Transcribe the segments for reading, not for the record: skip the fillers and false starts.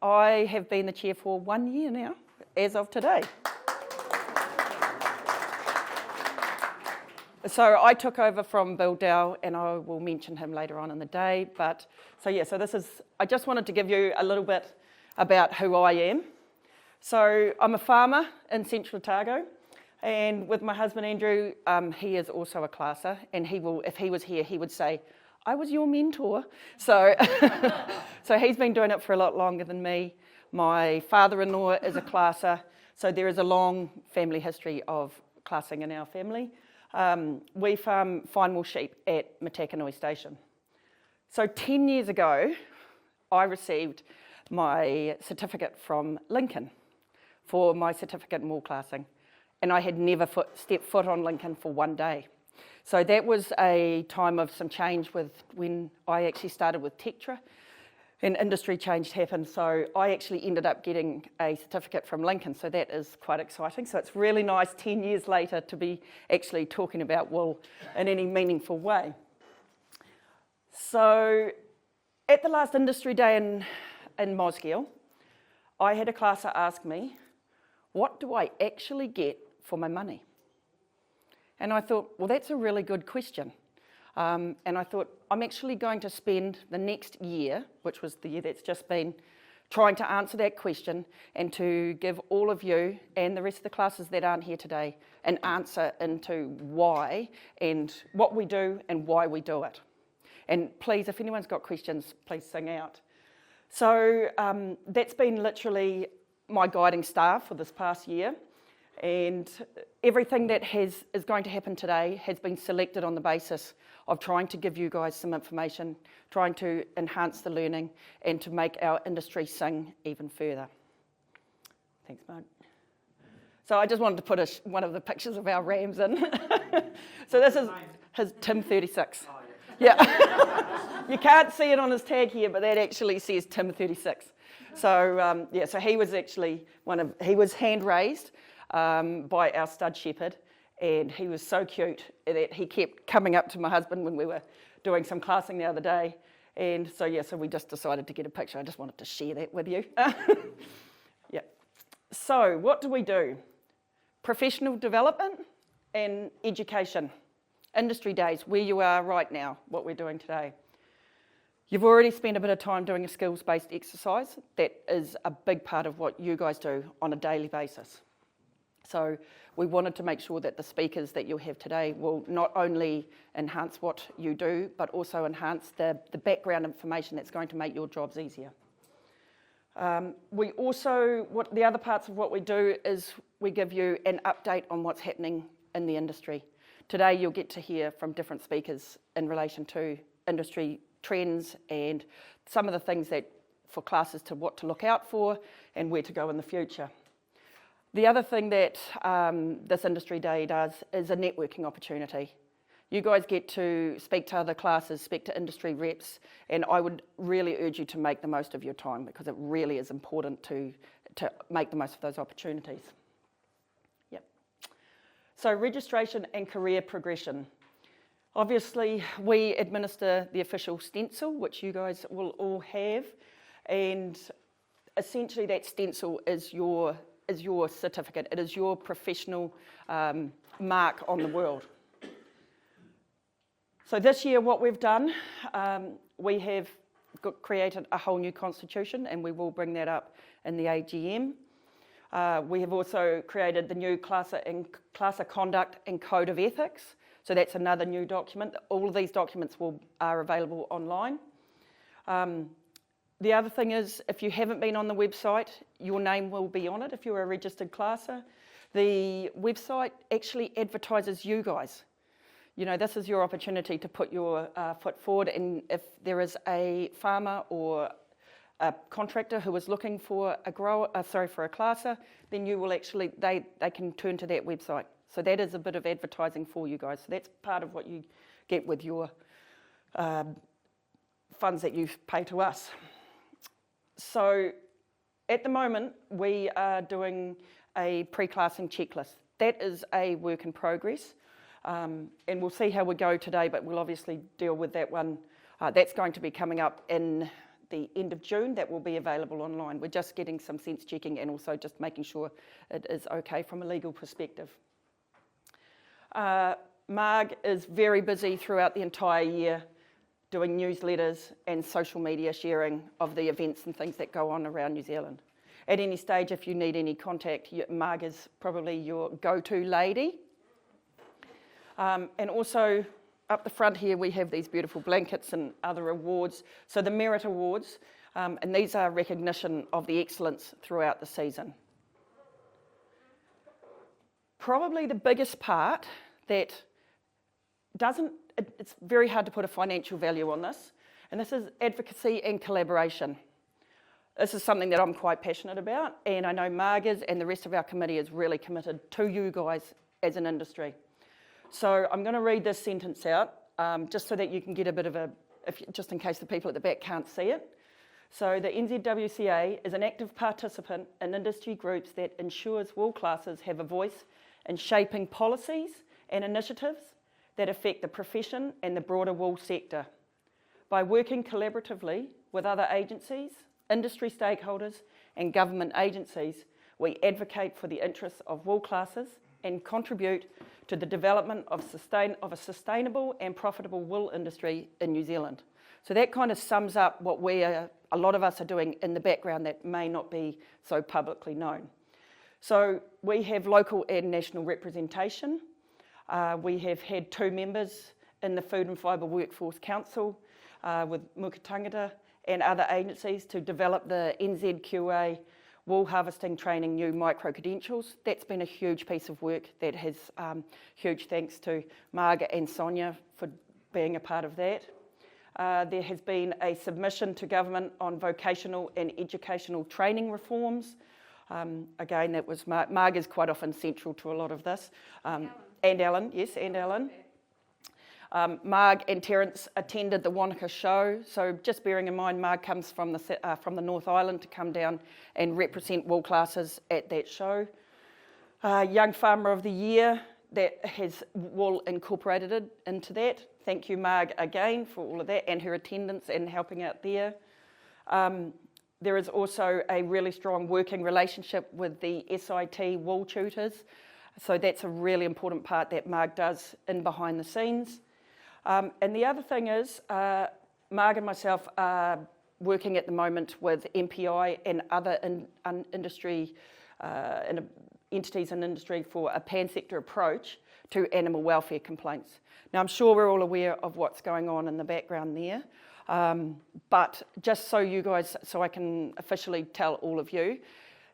I have been the chair for 1 year now, as of today. So I took over from Bill Dow, and I will mention him later on in the day. I just wanted to give you a little bit about who I am. So I'm a farmer in Central Otago, and with my husband Andrew, he is also a classer, and if he was here, he would say, I was your mentor. So, so he's been doing it for a lot longer than me. My father-in-law is a classer, so there is a long family history of classing in our family. We farm fine wool sheep at Matakanui Station. So 10 years ago, I received my certificate from Lincoln for my certificate in wool classing, and I had never stepped foot on Lincoln for 1 day. So that was a time of some change with when I actually started with Tetra, and industry change happened. So I actually ended up getting a certificate from Lincoln. So that is quite exciting. So it's really nice 10 years later to be actually talking about wool in any meaningful way. So at the last industry day in Mosgiel, I had a classer ask me, what do I actually get for my money? And I thought, well, that's a really good question. And I thought, I'm actually going to spend the next year, which was the year that's just been, trying to answer that question and to give all of you and the rest of the classes that aren't here today an answer into why and what we do and why we do it. And please, if anyone's got questions, please sing out. So that's been literally my guiding star for this past year. And everything that is going to happen today has been selected on the basis of trying to give you guys some information, trying to enhance the learning, and to make our industry sing even further. Thanks, Mark. So I just wanted to put one of the pictures of our rams in. So this is his Tim 36. Oh, yeah. You can't see it on his tag here, but that actually says Tim 36. So so he was actually he was hand raised by our stud shepherd, and he was so cute that he kept coming up to my husband when we were doing some classing the other day, and so we just decided to get a picture. I just wanted to share that with you. Yeah. So what do we do? Professional development and education. Industry days, where you are right now, what we're doing today. You've already spent a bit of time doing a skills-based exercise. That is a big part of what you guys do on a daily basis. So we wanted to make sure that the speakers that you'll have today will not only enhance what you do, but also enhance the background information that's going to make your jobs easier. The other parts of what we do is we give you an update on what's happening in the industry. Today you'll get to hear from different speakers in relation to industry trends and some of the things that for classes to what to look out for and where to go in the future. The other thing that this industry day does is a networking opportunity. You guys get to speak to other classes, speak to industry reps, and I would really urge you to make the most of your time because it really is important to make the most of those opportunities. Yep. So registration and career progression. Obviously, we administer the official stencil, which you guys will all have, and essentially that stencil is your certificate. It is your professional mark on the world. So this year what we've done, we have created a whole new constitution, and we will bring that up in the AGM. We have also created the new classer conduct and code of ethics. So that's another new document. All of these documents are available online. The other thing is, if you haven't been on the website, your name will be on it if you're a registered classer. The website actually advertises you guys. You know, this is your opportunity to put your foot forward, and if there is a farmer or a contractor who is looking for a classer, then you will actually, they can turn to that website. So that is a bit of advertising for you guys. So that's part of what you get with your funds that you pay to us. So at the moment, we are doing a pre-classing checklist. That is a work in progress, and we'll see how we go today, but we'll obviously deal with that one. That's going to be coming up in the end of June that will be available online. We're just getting some sense checking and also just making sure it is okay from a legal perspective. Marg is very busy throughout the entire year doing newsletters and social media sharing of the events and things that go on around New Zealand. At any stage, if you need any contact, Marg is probably your go-to lady. And also up the front here, we have these beautiful blankets and other awards. So the Merit Awards, and these are recognition of the excellence throughout the season. Probably the biggest part that it's very hard to put a financial value on this, and this is advocacy and collaboration. This is something that I'm quite passionate about, and I know Marg is, and the rest of our committee is really committed to you guys as an industry. So I'm going to read this sentence out, just so that you can get a bit of just in case the people at the back can't see it. So the NZWCA is an active participant in industry groups that ensures wool classes have a voice in shaping policies and initiatives that affect the profession and the broader wool sector. By working collaboratively with other agencies, industry stakeholders and government agencies, we advocate for the interests of wool classes and contribute to the development of a sustainable and profitable wool industry in New Zealand. So that kind of sums up what a lot of us are doing in the background that may not be so publicly known. So we have local and national representation. We have had 2 members in the Food and Fibre Workforce Council with Mukatangata and other agencies to develop the NZQA wool harvesting training new micro-credentials. That's been a huge piece of work that has huge thanks to Margaret and Sonia for being a part of that. There has been a submission to government on vocational and educational training reforms. Again, that was Marg is quite often central to a lot of this. And Ellen, yes, and Ellen. Marg and Terence attended the Wanaka show, so just bearing in mind Marg comes from the North Island to come down and represent wool classes at that show. Young Farmer of the Year, that has wool incorporated into that. Thank you, Marg, again for all of that and her attendance and helping out there. There is also a really strong working relationship with the SIT wool tutors, so that's a really important part that Marg does in behind the scenes. And the other thing is, Marg and myself are working at the moment with MPI and other industry entities in industry for a pan-sector approach to animal welfare complaints. Now, I'm sure we're all aware of what's going on in the background there, but just so you guys, so I can officially tell all of you,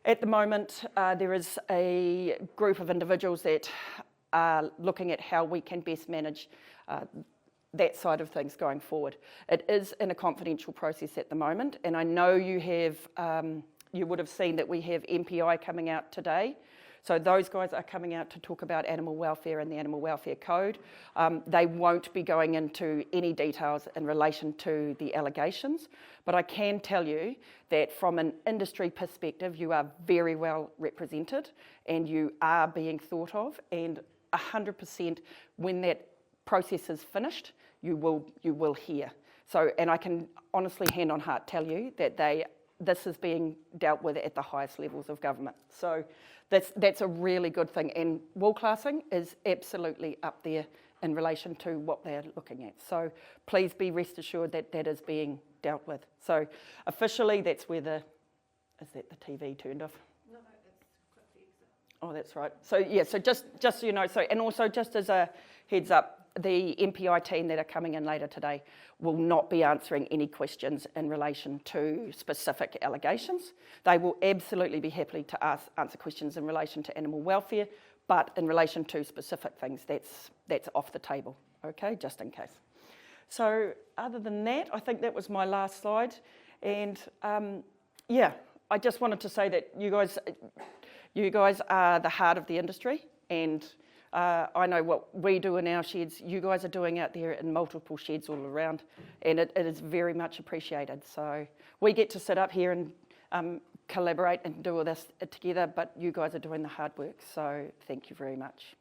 at the moment there is a group of individuals that are looking at how we can best manage that side of things going forward. It is in a confidential process at the moment, and I know you would have seen that we have MPI coming out today. So those guys are coming out to talk about animal welfare and the Animal Welfare Code. They won't be going into any details in relation to the allegations, but I can tell you that from an industry perspective, you are very well represented and you are being thought of, and 100% when that process is finished, you will hear. So, and I can honestly, hand on heart, tell you that this is being dealt with at the highest levels of government. So that's a really good thing. And wool classing is absolutely up there in relation to what they're looking at. So please be rest assured that that is being dealt with. So officially, that's where is that the TV turned off? No, that's click the exit. Oh, that's right. So yeah, so just so you know, so and also just as a heads up, the MPI team that are coming in later today will not be answering any questions in relation to specific allegations. They will absolutely be happy to answer questions in relation to animal welfare, but in relation to specific things, that's off the table, okay, just in case. So other than that, I think that was my last slide. And yeah, I just wanted to say that you guys are the heart of the industry, and I know what we do in our sheds, you guys are doing out there in multiple sheds all around, and it is very much appreciated. So we get to sit up here and collaborate and do all this together, but you guys are doing the hard work, so thank you very much.